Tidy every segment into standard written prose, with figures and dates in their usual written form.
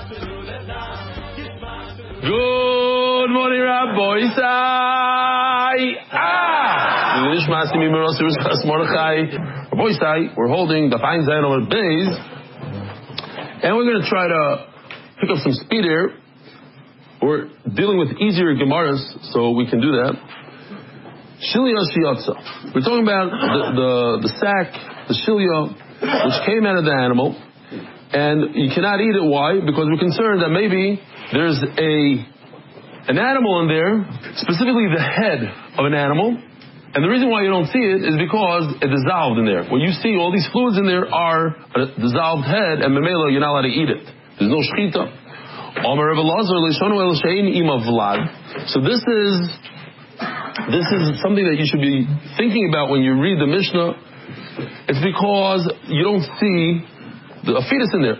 Good morning, Rabbi We're holding the fine Zayin over days, and we're going to try to pick up some speed here. We're dealing with easier Gemaras, so we can do that. Shilya Shiyatza. We're talking about the sack, the Shilya, which came out of the animal, and you cannot eat it. Why? Because we're concerned that maybe there's an animal in there, specifically the head of an animal, and the reason why you don't see it is because it dissolved in there. What you see, all these fluids in there are a dissolved head, and memela, you're not allowed to eat it. There's no shchita. So this is something that you should be thinking about when you read the Mishnah. It's because you don't see a fetus in there.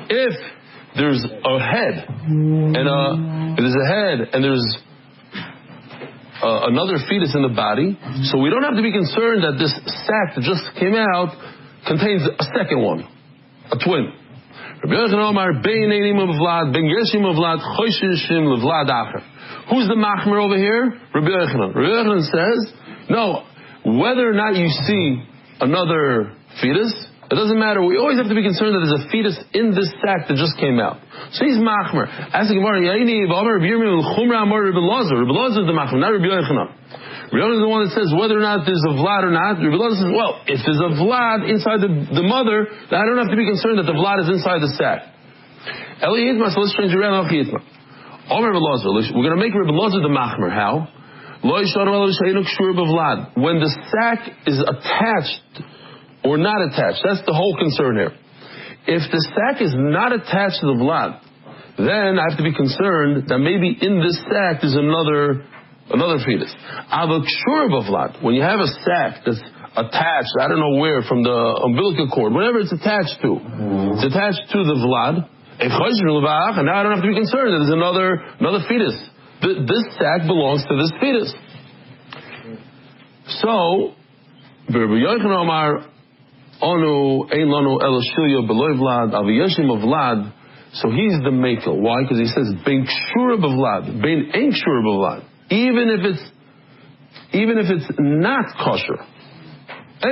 If there's a head and there's another fetus in the body, so we don't have to be concerned that this sac that just came out contains a second one, a twin. Who's the machmer over here? Reb Yochanan says, no, whether or not you see another fetus, it doesn't matter. We always have to be concerned that there's a fetus in this sac that just came out. So he's machmer. Ask the Gemara, Reb Elazar is the machmer, not Reb Yochanan. Reb Yochanan is the one that says whether or not there's a vlad or not. Reb Elazar says, well, if there's a vlad inside the mother, then I don't have to be concerned that the vlad is inside the sac. Eli Yitma, so let's change around. We're going to make Reb Elazar the machmer. How? When the sac is attached or not attached, that's the whole concern here. If the sac is not attached to the vlad, then I have to be concerned that maybe in this sac there's another fetus. When you have a sac that's attached, I don't know where, from the umbilical cord, whatever it's attached to, it's attached to the vlad, and now I don't have to be concerned that there's another fetus. This sac belongs to this fetus. So, Reb Yochanan Amar, Onu ein lanu elo shilya beloy vlad aviyeshim of vlad. So he's the makel. Why? Because he says bein kshura b'vlad, bein ein kshura b'vlad. Even if it's not kosher, I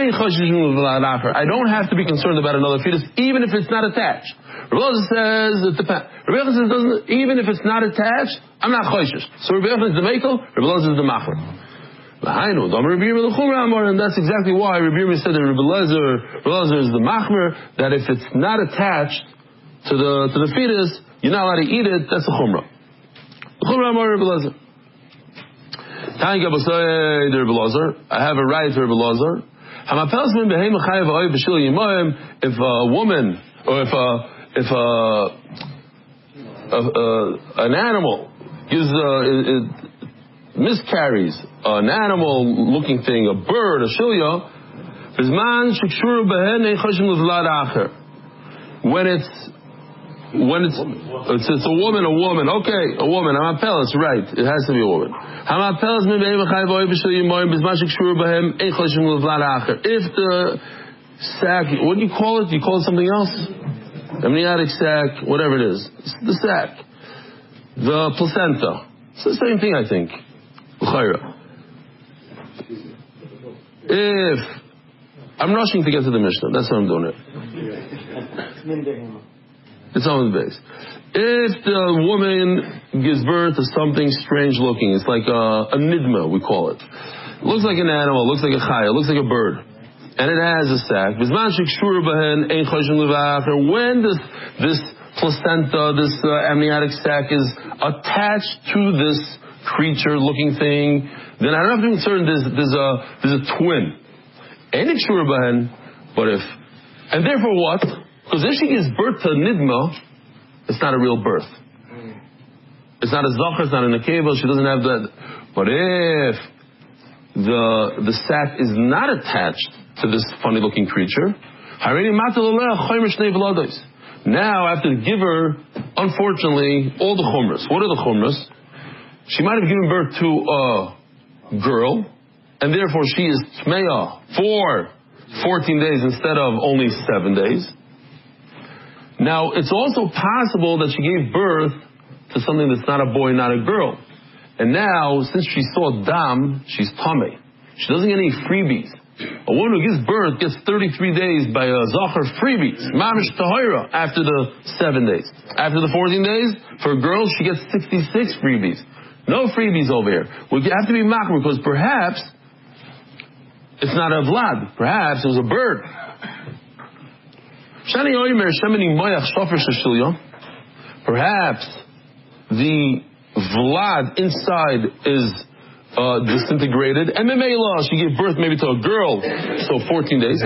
don't have to be concerned about another fetus, even if it's not attached. Reb Elazar says it depends. Reb Elazar says even if it's not attached, I'm not choshesh. So Reb Yochanan is the makel, Reb Elazar is the machmer. And that's exactly why Reb Yomi said that Reb Elazar is the machmer, that if it's not attached to the fetus, you're not allowed to eat it. That's the chumrah. I have a right to Reb Elazar. If a woman, or if an animal miscarries, an animal-looking thing, a bird, a shilya, when it's a woman, okay, a woman. Hamapelas, right? It has to be a woman. If the sac, what do you call it? Do you call it something else? Amniotic sac, whatever it is. It's the sac, the placenta. It's the same thing, I think. If I'm rushing to get to the Mishnah, that's why I'm doing it. It's on the base. If the woman gives birth to something strange looking, it's like a nidma, we call it. It looks like an animal, looks like a chaya, looks like a bird, and it has a sac. When this placenta, this amniotic sac is attached to this creature-looking thing, then I don't have to be concerned there's a twin. But if, and therefore what? Because if she gives birth to nidma, it's not a real birth. It's not a zachar, it's not a nekeva, she doesn't have that. But if the sac is not attached to this funny-looking creature, now I have to give her, unfortunately, all the chumras. What are the chumras? She might have given birth to a girl, and therefore she is tmeya for 14 days instead of only 7 days. Now, it's also possible that she gave birth to something that's not a boy, not a girl. And now, since she saw dam, she's tameh. She doesn't get any freebies. A woman who gives birth gets 33 days by a zachar freebies, mamish tahira, after the 7 days. After the 14 days, for a girl, she gets 66 freebies. No freebies over here. We have to be makar because perhaps it's not a vlad. Perhaps it was a bird. Perhaps the vlad inside is disintegrated. MMA law, she gave birth maybe to a girl, so 14 days.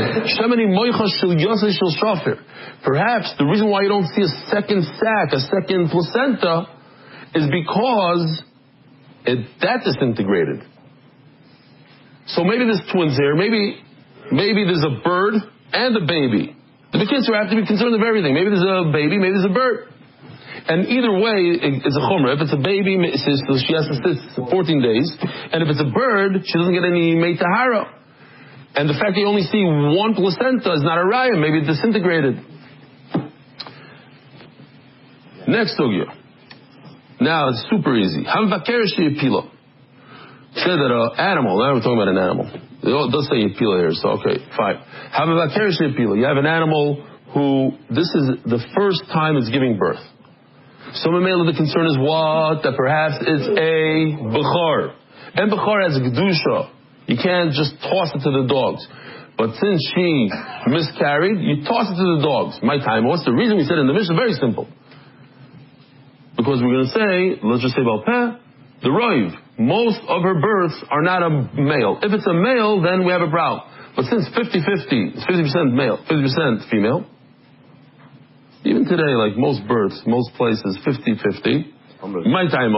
Perhaps the reason why you don't see a second sac, a second placenta, is because that disintegrated. So maybe there's twins here, maybe there's a bird and a baby. The kids have to be concerned of everything. Maybe there's a baby, maybe there's a bird. And either way, it's a chumrah. If it's a baby, she has to sit 14 days. And if it's a bird, she doesn't get any mei tahara. And the fact that you only see one placenta is not a raya. Maybe it disintegrated. Next sugya. Now, it's super easy. Say that an animal, now we're talking about an animal. It does say yipila here, so okay, fine. You have an animal who, this is the first time it's giving birth. So the concern is what? That perhaps it's a bechar. And bechar has a gedusha. You can't just toss it to the dogs. But since she miscarried, you toss it to the dogs. My time, what's the reason we said in the Mishnah? Very simple. Because we're going to say, let's just say Balpeh, the Roiv, most of her births are not a male. If it's a male, then we have a problem. But since 50-50, it's 50% male, 50% female, even today, like most births, most places, 50-50. My time,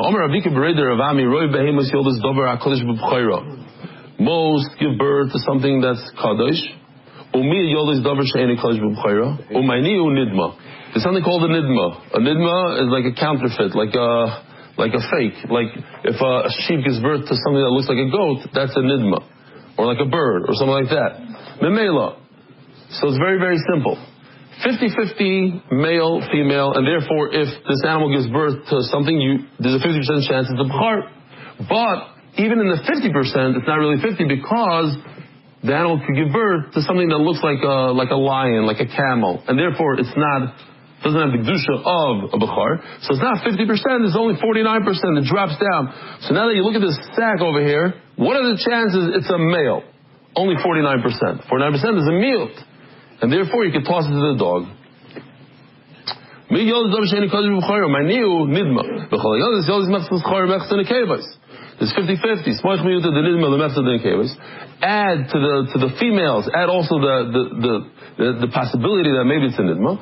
most give birth to something that's kadosh. There's something called a nidma. A nidma is like a counterfeit, like a fake. Like if a sheep gives birth to something that looks like a goat, that's a nidma. Or like a bird, or something like that. Memela. So it's very, very simple. 50-50 male, female, and therefore if this animal gives birth to something, there's a 50% chance it's a bchar. But even in the 50%, it's not really 50 because the animal could give birth to something that looks like a lion, like a camel, and therefore doesn't have the kedusha of a bechar. So it's not 50%, it's only 49%, it drops down. So now that you look at this sack over here, what are the chances it's a male? Only 49%. 49% is a miut. And therefore you can toss it to the dog. There's 50-50. Add to the females. Add also the possibility that maybe it's a nidma.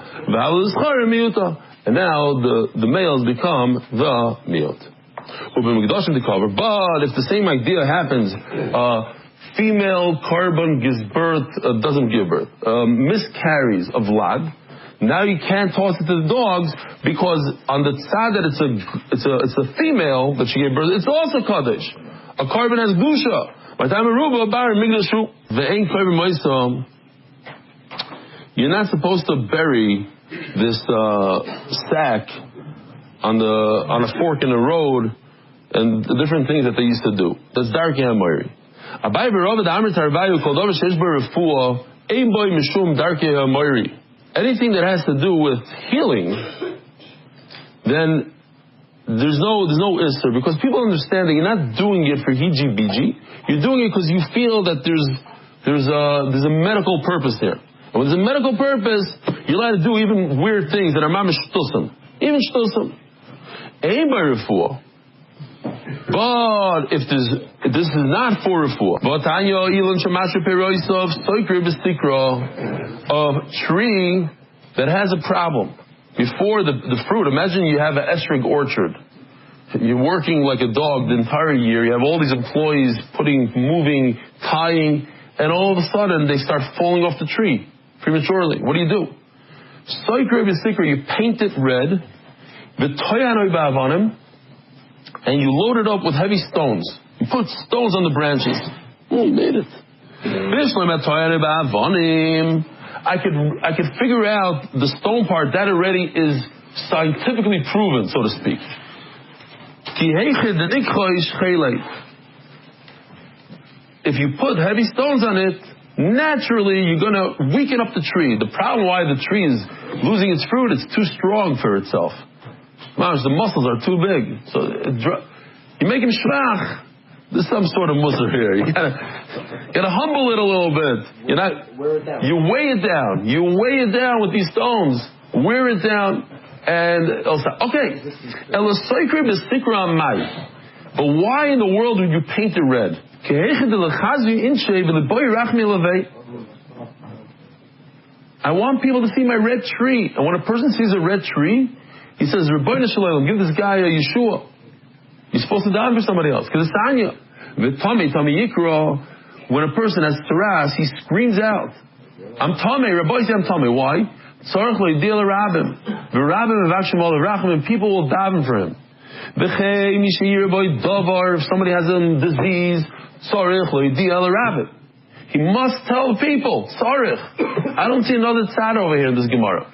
And now the males become the miut. But if the same idea happens, female carbon gives birth, doesn't give birth, miscarries of vlad. Now you can't toss it to the dogs because on the side that it's a female that she gave birth, it's also kaddish. A carbon has gusha. By the time aruba bar migdashu ve'en carbon moisom. You're not supposed to bury this sack on a fork in the road and the different things that they used to do. That's dark yamoiri. Abai v'rova da'amr tarvayu kol dover shesh bo refuah ein boy mishum dark yamoiri. Anything that has to do with healing, then there's no isser, because people understand that you're not doing it for hiji-biji. You're doing it because you feel that there's a medical purpose there. And when there's a medical purpose, you're allowed to do even weird things that are mamish shtusam. Even shtusam. Ein by refuah. But if this is not for refuah, but Tanya Elon Shamasha Peroisov Soikri Bestikra, a tree that has a problem. Before the fruit, imagine you have an esrig orchard. You're working like a dog the entire year. You have all these employees moving, tying, and all of a sudden they start falling off the tree prematurely. What do you do? Soikri Bestikra, you paint it red, V'toyanoi ba'avanim, and you load it up with heavy stones. You put stones on the branches. Oh, you made it. I could figure out the stone part. That already is scientifically proven, so to speak. If you put heavy stones on it, naturally you're going to weaken up the tree. The problem why the tree is losing its fruit, it's too strong for itself. The muscles are too big. So you make him shvach. There's some sort of musr here. You gotta humble it a little bit. You weigh it down. You weigh it down with these stones. Wear it down, and it'll stop. Okay. But why in the world would you paint it red? I want people to see my red tree. And when a person sees a red tree, he says, Rebbeinu Shalom, give this guy a Yeshua. You're supposed to die for somebody else. Because it's Tanya. When a person has taras, he screams out, I'm Tomei, Rabbi say I'm Tomei. Why? People will daven for him. If somebody has a disease, he must tell people, I don't see another tzad over here in this Gemara.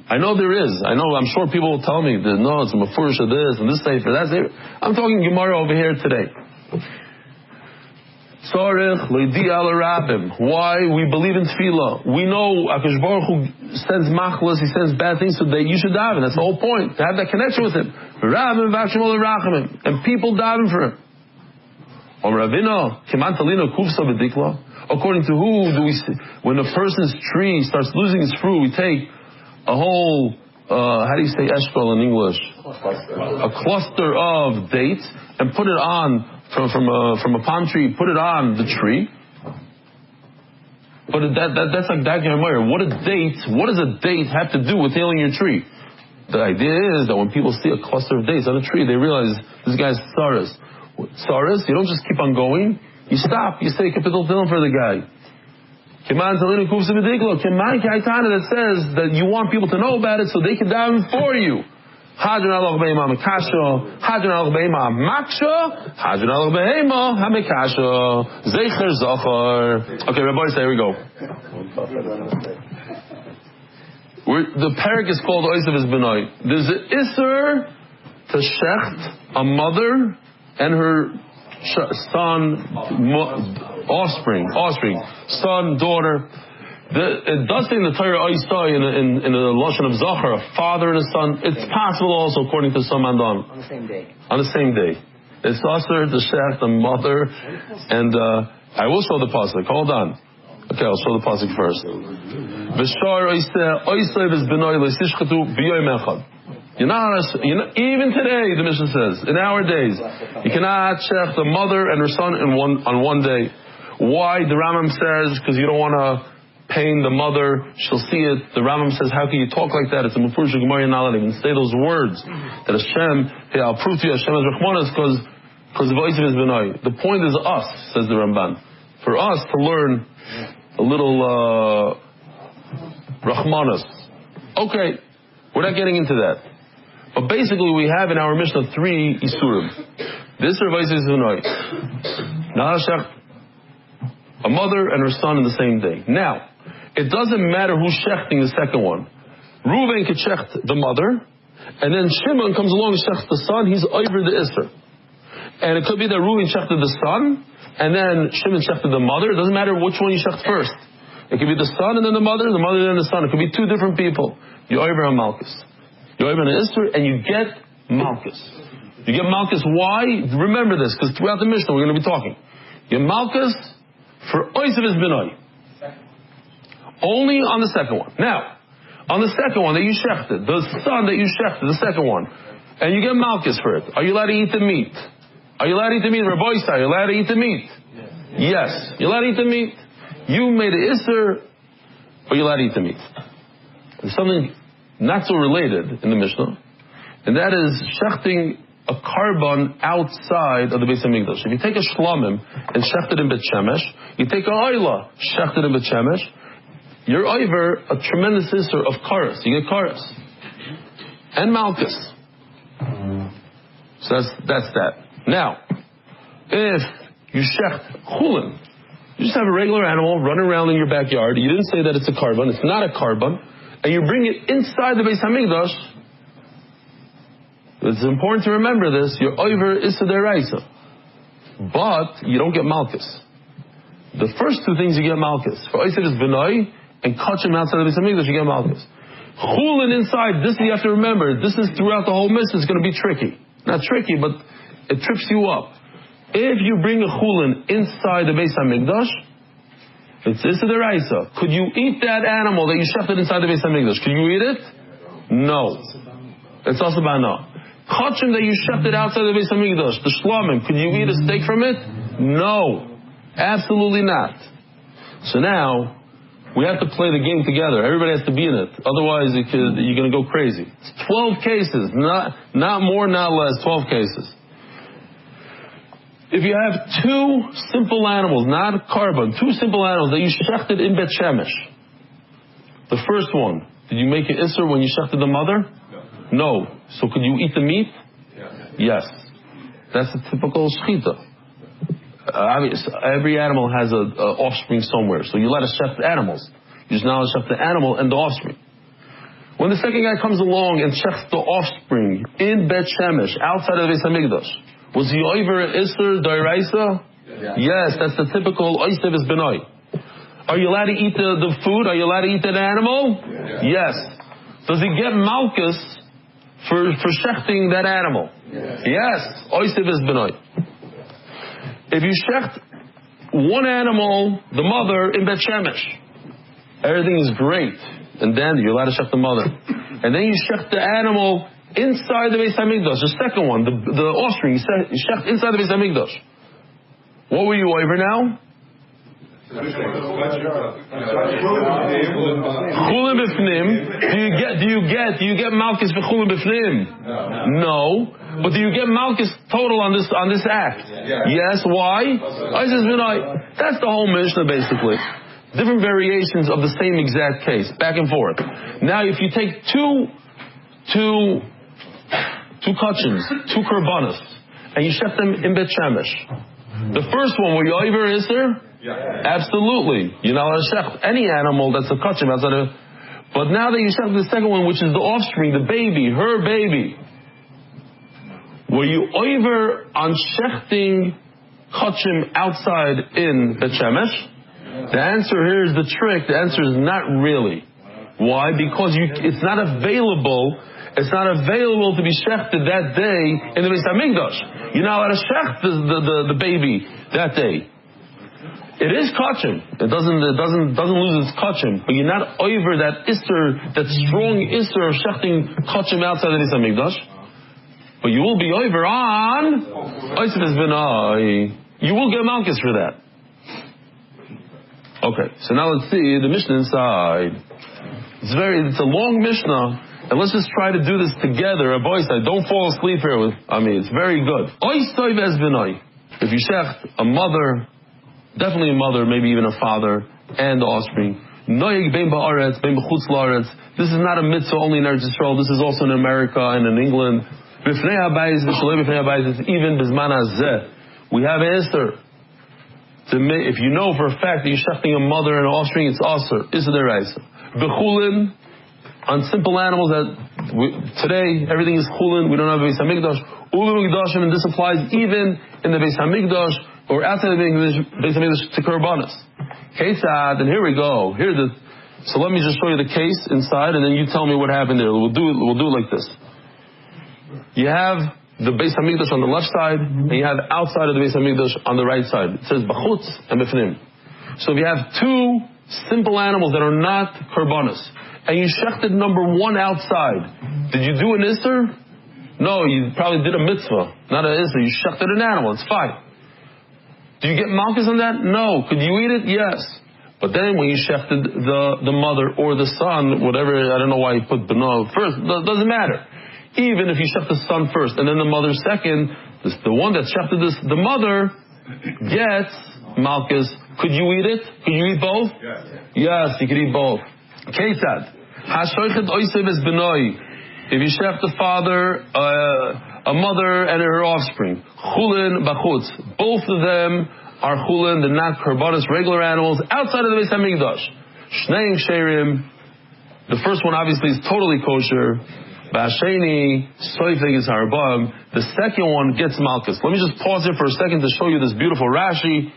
I know there is. I'm sure people will tell me that no, it's a mafurish of this and this sefer, that sefer. I'm talking Gemara over here today. Why? We believe in tefillah. We know Akash Baruch Hu sends machlas, he sends bad things, so that you should daven. That's the whole point, to have that connection with him. And people daven for him. According to who do we see? When a person's tree starts losing its fruit, we take a whole, how do you say eshkol in English? A cluster of dates and put it on from a palm tree. Put it on the tree. But that's like that Gemara. What does a date have to do with healing your tree? The idea is that when people see a cluster of dates on a tree, they realize this guy's tsaras. Tsaras, you don't just keep on going. You stop. You say kapitel film for the guy. That says that you want people to know about it so they can daven for you. Okay, Rabbi, here we go. The parak is called Oisav Benoi. There's an Isser to shecht a mother and her son, offspring, son, daughter. It does say in the Torah, Oisai, in the Lashon of Zachar, a father and a son. It's possible also, according to some Andon. On the same day. On the same day. It's also to shecht a mother, and I will show the pasuk. Hold on. Okay, I'll show the pasuk first. Even today, the Mishnah says, in our days, you cannot shecht the mother and her son on one day. Why? The Rambam says, because you don't want to pain the mother, she'll see it. The Rambam says, how can you talk like that? It's a mufurish Gemara, you're not allowed to even say those words. That Hashem, hey, I'll prove to you Hashem is Rachmanas, because the voice of his benai. The point is us, says the Ramban. For us to learn a little Rachmanas. Okay, we're not getting into that. But basically we have in our Mishnah 3 Isurim. This voice is benai. A mother and her son in the same day. Now, it doesn't matter who's shechting the second one. Reuven could shecht the mother, and then Shimon comes along and shechts the son, he's over the Isser. And it could be that Reuven shechted the son, and then Shimon shechted the mother. It doesn't matter which one you shecht first. It could be the son and then the mother and then the son. It could be two different people. You over on Malchus. You over on Isser, and you get Malchus. You get Malchus, why? Remember this, because throughout the Mishnah we're going to be talking. You get Malchus for Oisav is Benoi. Only on the second one. Now, on the second one that you shechted, the son that you shechted, the second one, and you get Malchus for it, are you allowed to eat the meat? Are you allowed to eat the meat? Rabbi Isai, are you allowed to eat the meat? Yes. You're allowed to eat the meat. You made an Isser, are you allowed to eat the meat? There's something not so related in the Mishnah, and that is shechting a carbon outside of the Beis Hamikdash. If you take a shlamim and shecht it in Bet Shemesh, you take a oila, shecht it in Bet Shemesh, you're over a tremendous isser of karas. You get karas. And malchus. So that's that. Now, if you shecht chulin, You just have a regular animal running around in your backyard. You didn't say that it's a carbon. It's not a carbon. And you bring it inside the Beis Hamikdash. It's important to remember this. Your oiver is to deraisa. But you don't get malchus. The first two things you get malchus. For oiser is benoi, and kachim outside the Beis Hamikdash, you get malchus. Chulin inside, this you have to remember. This is throughout the whole mitzvah. It's going to be tricky. Not tricky, but it trips you up. If you bring a chulin inside the Beis Hamikdash, it's Issa Deraisa. Could you eat that animal that you shechted inside the Beis Hamikdash? Could you eat it? No. It's also bana. Kachim that you shechted outside the Beis Hamikdash, the shlamim, could you eat a steak from it? No. Absolutely not. So now, we have to play the game together. Everybody has to be in it. Otherwise, you're going to go crazy. It's 12 cases. Not more, not less. 12 cases. If you have two simple animals, not carbon, two simple animals that you shechted in Bet Shemesh. The first one, did you make an isser when you shechted the mother? No. So could you eat the meat? Yes. That's the typical shechita. Every animal has an offspring somewhere. So you let us shecht animals. You just now shecht the animal and the offspring. When the second guy comes along and shechts the offspring in Bet Shemesh, outside of the Beis Hamikdash, was he over Isser Doiraisa? Yes, that's the typical Oisev is Benoi. Are you allowed to eat the food? Are you allowed to eat that animal? Yes. Does he get malchus for shechting that animal? Yes. Oisev is Benoi. If you shecht one animal, the mother, in Bet Shemesh, everything is great. And then you're allowed to shecht the mother. And then you shecht the animal inside the Beis Hamikdash. The second one, the offspring, you shecht inside the Beis Hamikdash. What were you over now? Chulin b'fnim. Do you get malchus for chulin b'fnim? No. But do you get malchus total on this act? Yes. Why? That's the whole Mishnah basically. Different variations of the same exact case, back and forth. Now, if you take two kachins, two korbanos, and you shech them in Bet Shemesh, the first one, were you over Isser? Absolutely. You're not allowed to shech any animal that's a kachin outside of. But now that you shech the second one, which is the offspring, the baby, her baby, were you over on shechting kachim outside in Bet Shemesh? The answer here is the trick. The answer is not really. Why? Because it's not available. It's not available to be shechted that day in the Beis Hamikdash. You're not allowed to shecht the baby that day. It is kachim. It doesn't lose its kachim. But you're not over that isser, that strong isser of shechting kachim outside the Beis Hamikdash. But you will be over on Oisef is Benai. You will get malchus for that. Okay, so now let's see the Mishnah inside. It's a long Mishnah, and let's just try to do this together. A boy said, don't fall asleep here it's very good. Oisef es Benai. If you shecht a mother, definitely a mother, maybe even a father, and the offspring. Noyeg bein ba'aretz, bein b'chutz la'aretz. This is not a mitzvah only in Eretz Yisrael. This is also in America and in England. B'fnei habayis, b'shalei b'fnei habayis, even b'zman hazeh. We have an Esther. If you know for a fact that you're shechting a mother and an offspring, it's aser. Issa deraisa. B'chulin, on simple animals today, everything is chulin. We don't have a Beis Hamikdash. Ulu Mikdashim, and this applies even in the Beis Hamikdash or outside the Beis Hamikdash to korbanos. Kesad, and here we go. So let me just show you the case inside, and then you tell me what happened there. We'll do it like this. You have the Beis Hamikdash on the left side, and you have outside of the Beis Hamikdash on the right side. It says b'chutz and b'fnim. So if you have two simple animals that are not korbanos, and you shechted number one outside, did you do an isser? No, you probably did a mitzvah, not an isser. You shechted an animal. It's fine. Do you get malchus on that? No. Could you eat it? Yes. But then when you shechted the mother or the son, whatever, I don't know why you put b'no first, doesn't matter. Even if you shech the son first and then the mother second, the one that shechted the mother gets malchus. Could you eat it? Could you eat both? Yes, you could eat both. Kesad. Hashoichet oisev es benoi. If you shech the father, a mother and her offspring, chulin b'chutz, both of them are chulin, they're not karbanos, regular animals, outside of the Beis HaMikdash. Shneim sherim, the first one obviously is totally kosher. V'asheni, soifig is harbam. The second one gets malchus. Let me just pause here for a second to show you this beautiful Rashi,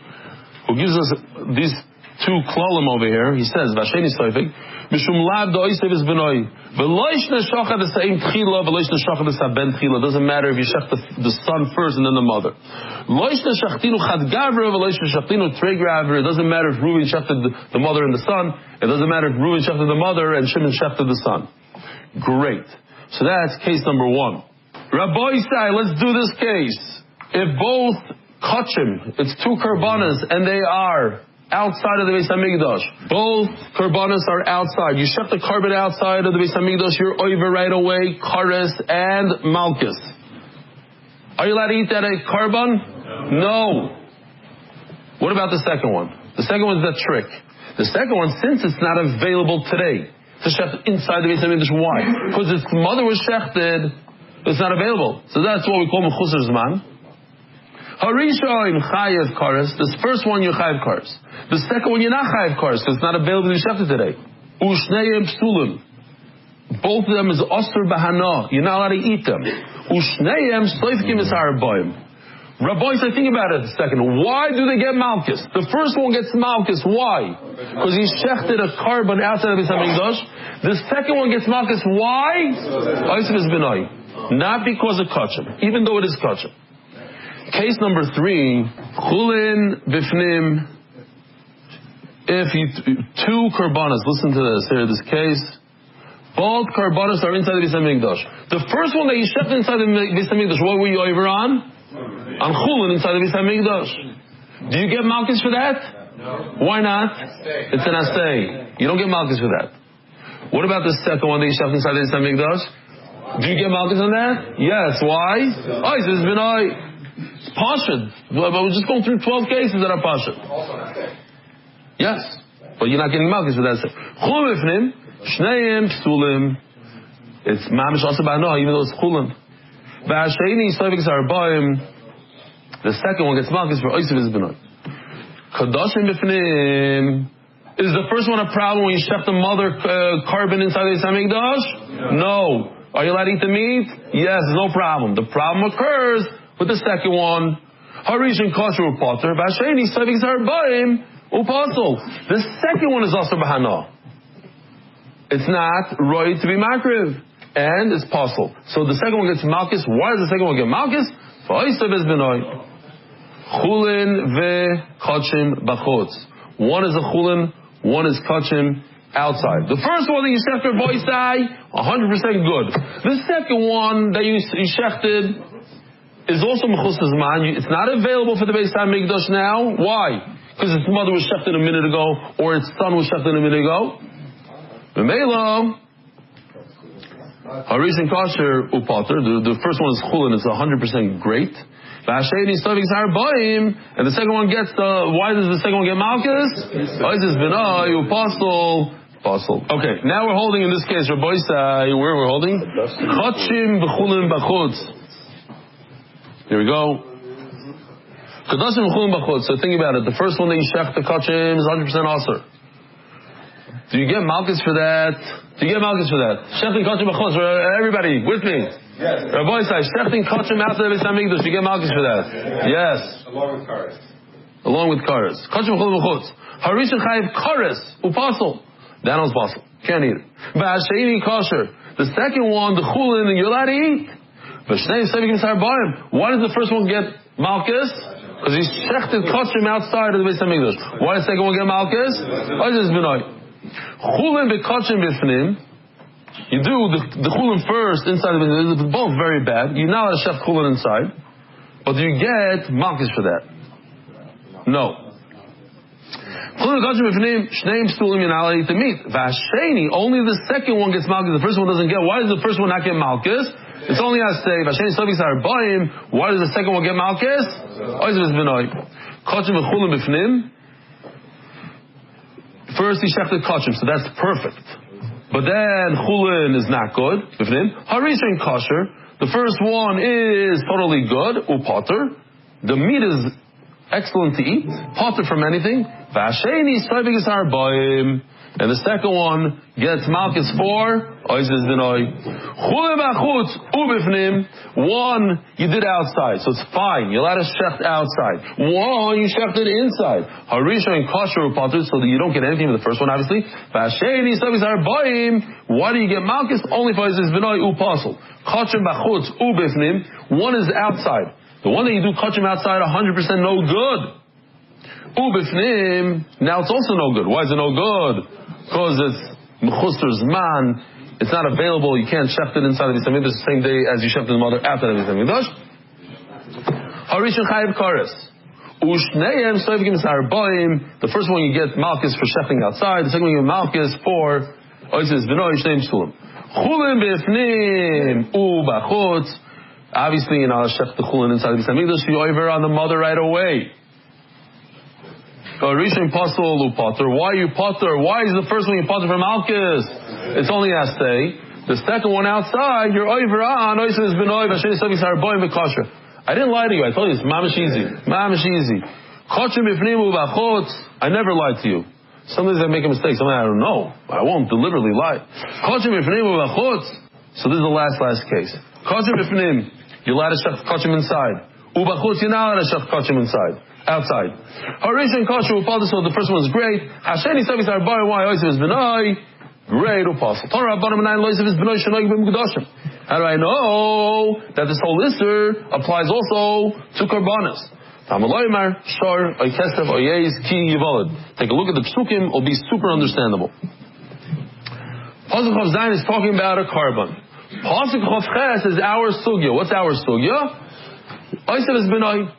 who gives us these two klalim over here. He says, V'asheni soifig, mishum lav do'isev is benoi. V'loish neshachad es ha'im tchila, v'loish neshachad es ha'ben tchila. Doesn't matter if you shech the son first and then the mother. Loish neshachtinu chad gavra, v'loish neshachtinu trei gavra. It doesn't matter if Reuven shechted the mother and the son. It doesn't matter if Reuven shechted the mother and Shimon shechted the son. Great. So that's case number one. Rabbi Isai, let's do this case. If both kachim, it's two karbanas, and they are outside of the Beis HaMikdash. Both karbanas are outside. You shech the carbon outside of the Beis HaMikdash, you're over right away, kares and malchus. Are you allowed to eat that carbon? No. What about the second one? The second one's the trick. The second one, since it's not available today, to shech inside the Beis HaMikdash. Why? Because its mother was shechted, it's not available. So that's what we call mechusar zman. Harishoin chayev kares. This first one you're chayev kares. The second one you're not chayev kares because it's not available to be shechted today. Ushneim psulim. Both of them is osur bahana. You're not allowed to eat them. Ushneim soifkim is harabayim. Rabbis, I think about it a second. Why do they get malchus? The first one gets malchus. Why? Because he shechted a carbon outside of his hamikdash. The second one gets malchus. Why? Oisiv is benoi. Not because of kachim, even though it is kachim. Case number 3, chulin bifnim. If you two karbanas, listen to this here. This case, both karbanas are inside the Beis HaMikdash. The first one that you shechted inside the Beis HaMikdash, what were you over on? On chulin inside the Beis HaMikdash. Do you get malchus for that? No. Why not? It's an asay. You don't get malchus for that. What about the second one that you shechted inside the Beis HaMikdash? Do you get malchus on that? Yes. Why? Oh, he says benoi. It's pashut. But we're just going through 12 cases that are pashut. Also an asay. Yes. But you're not getting malchus for that. Chulin b'fnim, shneim psulim. It's mamish also ba'no, even though it's chulin. V'asheni soifik zarbayim. The second one gets malchus for oisiv is benoi. Kadoshim b'fnim. Is the first one a problem when you shech the mother carbon inside the Beis HaMikdash? No. Are you allowed to eat the meat? Yes, no problem. The problem occurs with the second one. Harishin kosher upater. V'asheni soifik zarbayim upasol. The second one is also bahana. It's not right to be makriv. And it's possible. So the second one gets malchus. Why does the second one get malchus? For oisiv is benoi. Chulin ve'kachim bachutz. One is a chulin, one is kachim outside. The first one that you shechted boisai, 100% good. The second one that you shechted is also mechusar zman. It's not available for the Beis HaMikdash now. Why? Because its mother was shechted a minute ago, or its son was shechted a minute ago. B'meila, Harishin kosher upater. The first one is chulin. It's 100% great. V'asheni soifik zarbayim, and the second one gets the. Why does the second one get malchus? Oisiv benoi upasol. Okay, now we're holding in this case, Rabbi Isai, where we're holding? Kachim b'chulin b'chutz. Here we go. Kadashim b'chulin b'chutz. So think about it. The first one that you shech the kachim is 100% aser. Do you get malchus for that? Do you get malchus for that? Shechting kachim b'chutz. Everybody, with me. Yes. Rabbi Isai, shechting kachim outside of Beis HaMikdash. Do you get malchus for that? Yes. Along with kares. Along with kares. Kachim b'chulin b'chutz. Harishin chayiv kares upasol. That one's possible. Can't eat it. V'asheni kosher. The second one, the chulin, you're allowed to eat. V'shnei soifik zarbayim. Why does the first one get malchus? Because he shechted kachim outside of the Beis HaMikdash. Why does the second one get malchus? Oisiv benoi. Chulin v'kachim b'fnim. You do the chulin first inside of it. They're both very bad. You're not allowed to shech chulin inside. But do you get malchus for that? No. Chulin v'kachim b'fnim, shneim psulim, you're not allowed to eat the meat. V'asheni, only the second one gets malchus. The first one doesn't get. Why does the first one not get malchus? It's only as say, V'asheni soifik zarbayim. Why does the second one get malchus? Oisiv is benoi. Kachim v'chulin b'fnim. First he shechted kachim, so that's perfect. But then chulin is not good. Harishin kosher. The first one is totally good. Upater. The meat is excellent to eat, potter from anything. And the second one gets malchus for oises benoi. One you did outside, so it's fine. You're allowed to shecht outside. One you shechted inside. Harisha and kosher potter, so that you don't get anything from the first one, obviously. Why do you get malchus? Only for oises benoi upasul. Kosher bachutz ubifnim. One is outside. The one that you do kosher outside, 100% no good. Ubifnim. Now it's also no good. Why is it no good? Because it's mechusar zman, it's not available. You can't shecht it inside of the Beis Hamikdash the same day as you shecht the mother after the Beis Hamikdash. Harishon chayiv kares. Ushneim soivim sarboim. The first one you get malchus for shechting outside. The second one you get malchus for oises b'noi shneim shulim. Chulin b'ifnim ubachutz. Obviously, you're not shecht the chulin inside the Beis Hamikdash. You over on the mother right away. Rishon Pasol Lu Potter. Why you Potter? Why is the first one you Potter from Malchus? It's only Astay. The second one outside, you're over on Oises Benoy Vasheni Sovis Harboim Bekosher. I didn't lie to you. I told you it's mamish easy. Mamish easy. Kosher Bifnim Ubachot. I never lied to you. Sometimes I make a mistake. Sometimes I don't know. I won't deliberately lie. Kosher Bifnim Ubachot. So this is the last case. Kosher Bifnim. You're allowed to shech kosher inside. Ubachot. You're not allowed to shech kosher inside. Outside. Harishon kosher upasul. So the first one is great. Hasheni savis arbaim. Why oisav is benai? Great upasul. Torah bottom 9 loisav is benai shenoi b'mukdashim. How do I know that this whole lister applies also to karbanas? Tamaloymar shor oikesef oyez ki yivalid. Take a look at the psukim. It'll be super understandable. Pasuk Chav Zayin is talking about a karban. Pasuk Chav Ches is our sugya. What's our sugya? Oisav is benai.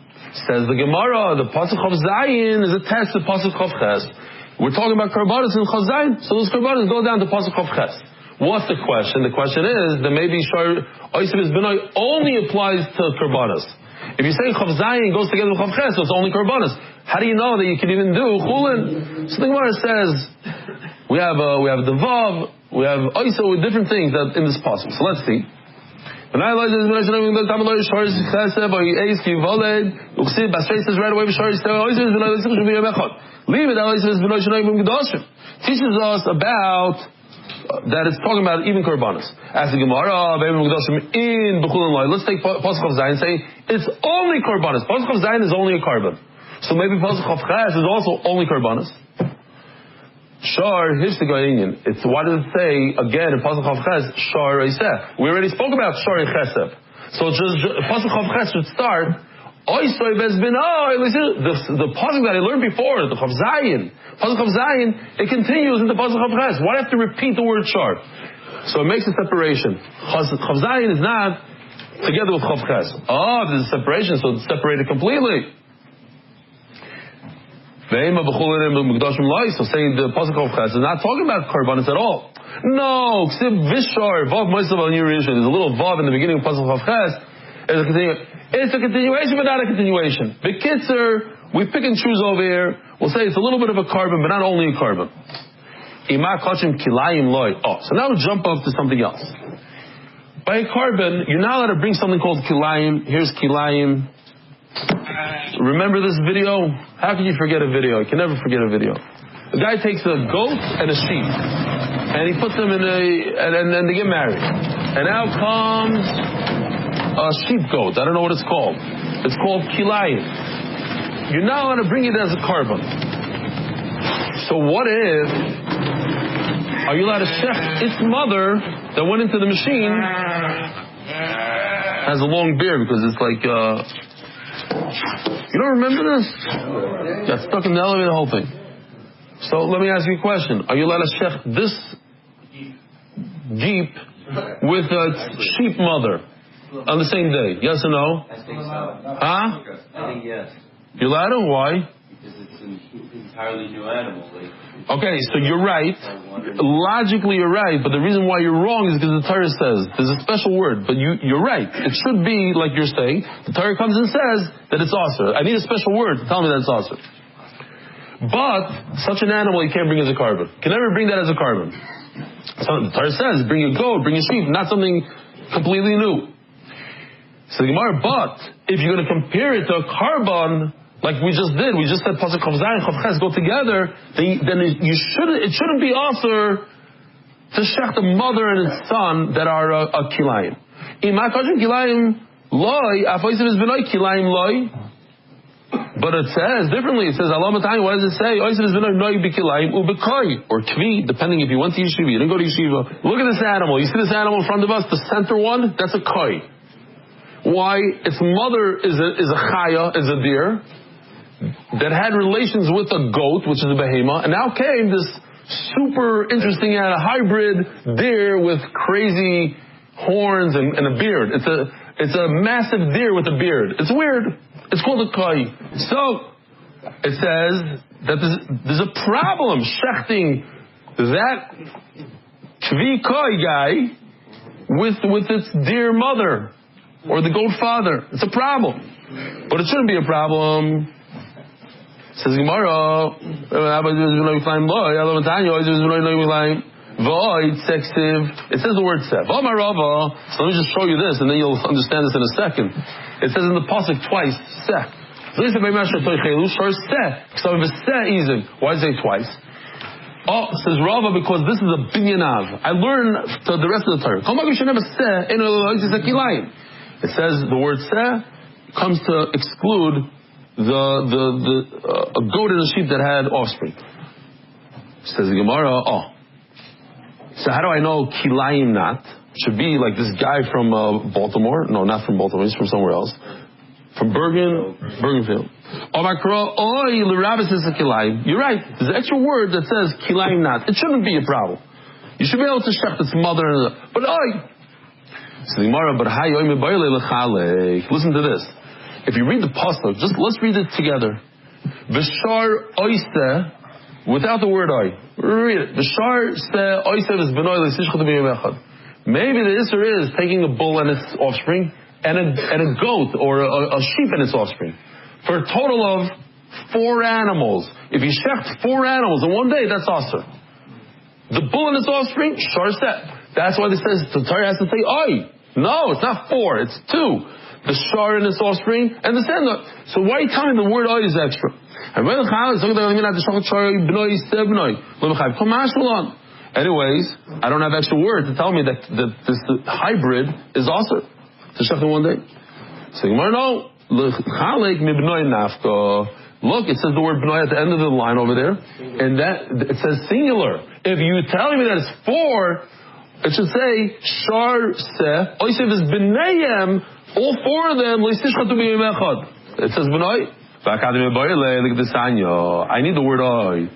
Says the Gemara, the Pasuk Chav Zayin is attached to Pasuk Chav Ches. We're talking about karbanos in Chav Zayin, so those karbanos go down to Pasuk Chav Ches. What's the question? The question is that maybe Shar Oisiv is B'nai only applies to karbanos. If you say Chav Zayin goes together with Chav Ches, so it's only karbanos. How do you know that you can even do Chulin? So the Gemara says we have the Vav, we have Oisiv with different things that in this Pasuk. So let's see. When I learned this, leave it. Leave it. Teaches us about that it's talking about even karbanos. As the Gemara, in Bechulin Lai. Let's take Pasuk Chav Zayin and say it's only karbanos. Pasuk Chav Zayin is only a karban. So maybe Pasuk Chav Ches is also only karbanos. Shar, here's the Goyinian. It's why does it say again in Pasuk Chav Ches Shar Eiseh? We already spoke about Shar Chesef. So just Pasuk Chav Ches should start. Oisoy Bez B'nai. The pasuk that I learned before, the Chav Zayin, Pasuk Chav Zayin, it continues in the Pasuk Chav Ches. Why do I have to repeat the word Shar? So it makes a separation. Chav Zayin is not together with Chav Ches. There's a separation, so it's separated completely. So saying the Pasuk Chav Ches is not talking about karbanos at all. No, there's a little vav in the beginning of Pasuk Chav Ches. It's a continuation, but not a continuation. B'kitzer, we pick and choose over here. We'll say it's a little bit of a carbon, but not only a carbon. So now we'll jump up to something else. By a carbon, you're not allowed to bring something called kilayim. Here's kilayim. Remember this video? How can you forget a video? You can never forget a video. The guy takes a goat and a sheep, and he puts them in and they get married. And now comes a sheep goat. I don't know what it's called. It's called kilayim. You're not allowed to bring it as a carbon. So what if, are you allowed to shech its mother that went into the machine, has a long beard because it's like, you don't remember this? Got stuck in the elevator, the whole thing. So let me ask you a question. Are you allowed to shech this Jeep with its sheep mother on the same day? Yes or no? I think so. Huh? I think yes. You're allowed to? Why? Because it's an entirely new animal. Okay, so you're right. Logically you're right, but the reason why you're wrong is because the Torah says, there's a special word, but you're right. It should be like you're saying. The Torah comes and says that it's asur. I need a special word to tell me that it's asur. But such an animal you can't bring as a carbon. You can never bring that as a carbon. So the Torah says, bring a goat, bring a sheep, not something completely new. So the Gemara, but if you're going to compare it to a carbon, like we just did, we just said pasuk chav zayin, chav ches go together, then it shouldn't be also to shech the mother and his son that are a kilayim. Imakajim kilayim loy, afoisim is benoy kilayim loy. But it says differently. It says Allah Matani. What does it say? Oisim is benoy noy bikilayim ubekoi or kvi, depending if you went to yeshiva, you didn't go to yeshiva. Look at this animal. You see this animal in front of us, the center one? That's a koi. Why? Its mother is a chaya, is a deer that had relations with a goat, which is a behema, and now came this super interesting hybrid deer with crazy horns and a beard. It's a massive deer with a beard. It's weird. It's called a koi. So it says that there's a problem shechting that kvi koi guy with its deer mother or the goat father. It's a problem, but it shouldn't be a problem. Says Gemara, it says the word sev. So let me just show you this, and then you'll understand this in a second. It says in the pasuk twice, seh. Why does it say twice? Oh, says Rava, because this is a binyanav. I learned to the rest of the Torah. It says the word seh comes to exclude a goat and a sheep that had offspring. Says the Gemara, so how do I know kilayim not? Should be like this guy from Baltimore. No, not from Baltimore. He's from somewhere else. From Bergenfield. You're right. There's an extra word that says kilayim not. It shouldn't be a problem. You should be able to shech its mother. But so the Gemara, listen to this. If you read the pasuk, let's read it together. V'shar oiseh, without the word oy. Read it. V'shar seh oiseh is benoy l'sishchot b'yom echad. Maybe the isser is taking a bull and its offspring and a goat or a sheep and its offspring for a total of 4 animals. If you shecht 4 animals in one day, that's asur. The bull and its offspring, shar seh. That's why this says the Torah has to say oy. No, it's not 4. It's 2. The shar and its offspring, and the sender. So why are you telling me the word oy is extra? Anyways, I don't have extra word to tell me that this hybrid is also to shech in one day. So you want to know, look, it says the word b'noy at the end of the line over there, and that it says singular. If you tell me that it's 4, it should say shar seh oisev is b'nayim. All 4 of them, it says b'noy. I need the word oy.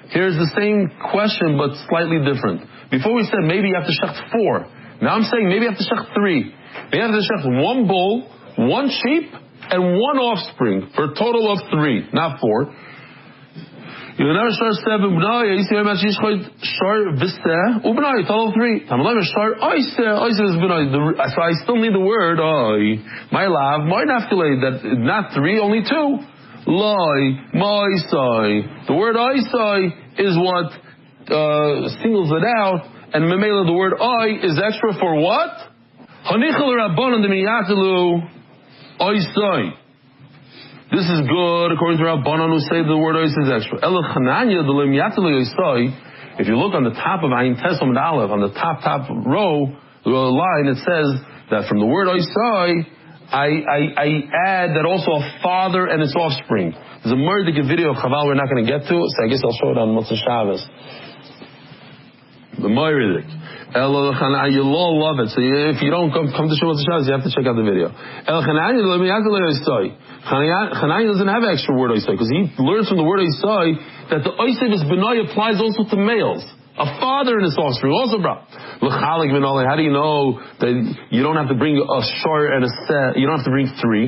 Here's the same question, but slightly different. Before we said maybe you have to shecht 4. Now I'm saying maybe you have to shecht 3. Maybe you have to shecht 1 bull, 1 sheep, and 1 offspring for a total of 3, not 4. You never shar 7 b'noy. You see how much you shar v'seh u'b'noy total 3. I'm like shar oiseh is b'noy. So I still need the word oy. My lav, my nafkalei. That not 3, only 2. Loy, moisoi. The word oisoi is what singles it out, and memela the word oy is extra for what? Hanichel rabbanon demiyatelu oisoi. This is good according to Rabbanon who say the word ois is extra. If you look on the top of Ayin Tes Amud Aleph, on the top row, the line, it says that from the word oisoi, I add that also a father and its offspring. There's a murdik video of Chaval we're not going to get to, so I guess I'll show it on Motzei Shabbos. The murdik. You'll all love it. So if you don't come to Motzei Shabbos, you have to check out the video. Chananya doesn't have an extra word oisai because he learns from the word oisai that the oisai is b'noy applies also to males. A father and his offspring also brought. How do you know that you don't have to bring a shor and a seh? You don't have to bring 3.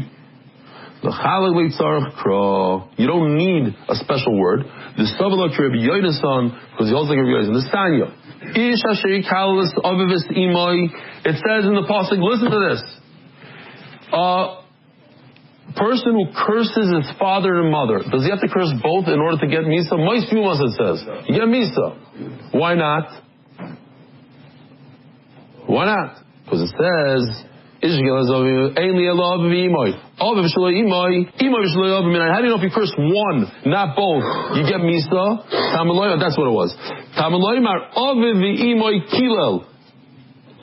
You don't need a special word. The Savalak Reb Eli son, because he also like Reb Eli. The Stanya. It says in the pasuk. Listen to this. Person who curses his father and mother, does he have to curse both in order to get misa? Most fumas it says you get misa. Why not? Why not? Because it says How do you know if you curse one, not both? You get misa. That's what it was.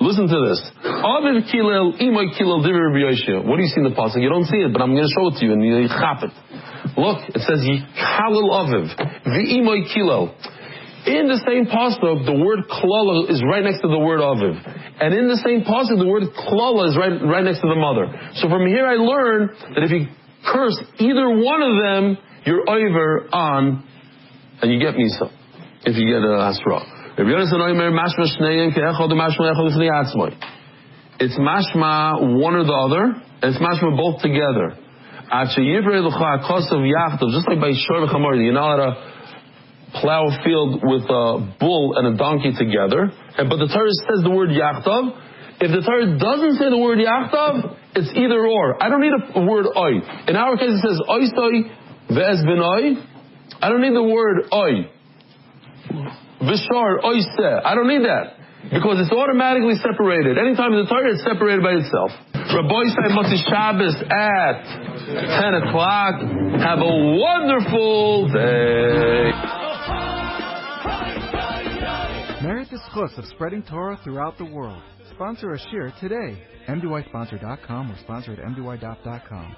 Listen to this. What do you see in the pasuk? You don't see it, but I'm going to show it to you, and you chap it. Look, it says Yikalel Aviv v'imoy kilel. In the same pasuk, the word klala is right next to the word aviv, and in the same pasuk, the word klala is right next to the mother. So from here, I learn that if you curse either one of them, you're over on, and you get misa. If you get a hasra. It's mashma one or the other, and it's mashma both together. Just like by Shor v'Chamor, you're not allowed to plow a field with a bull and a donkey together. But the Torah says the word yachtav. If the Torah doesn't say the word yachtav, it's either or. I don't need a word oy. In our case, it says oystoi ve'ez b'noi. I don't need the word oy. V'shar oyseh. I don't need that. Because it's automatically separated. Anytime in the Torah, it's separated by itself. Rabbi say Motzi Shabbos at 10 o'clock. Have a wonderful day. Merit the schus of spreading Torah throughout the world. Sponsor a shiur today. MDYsponsor.com or sponsor at MDYDaf.com.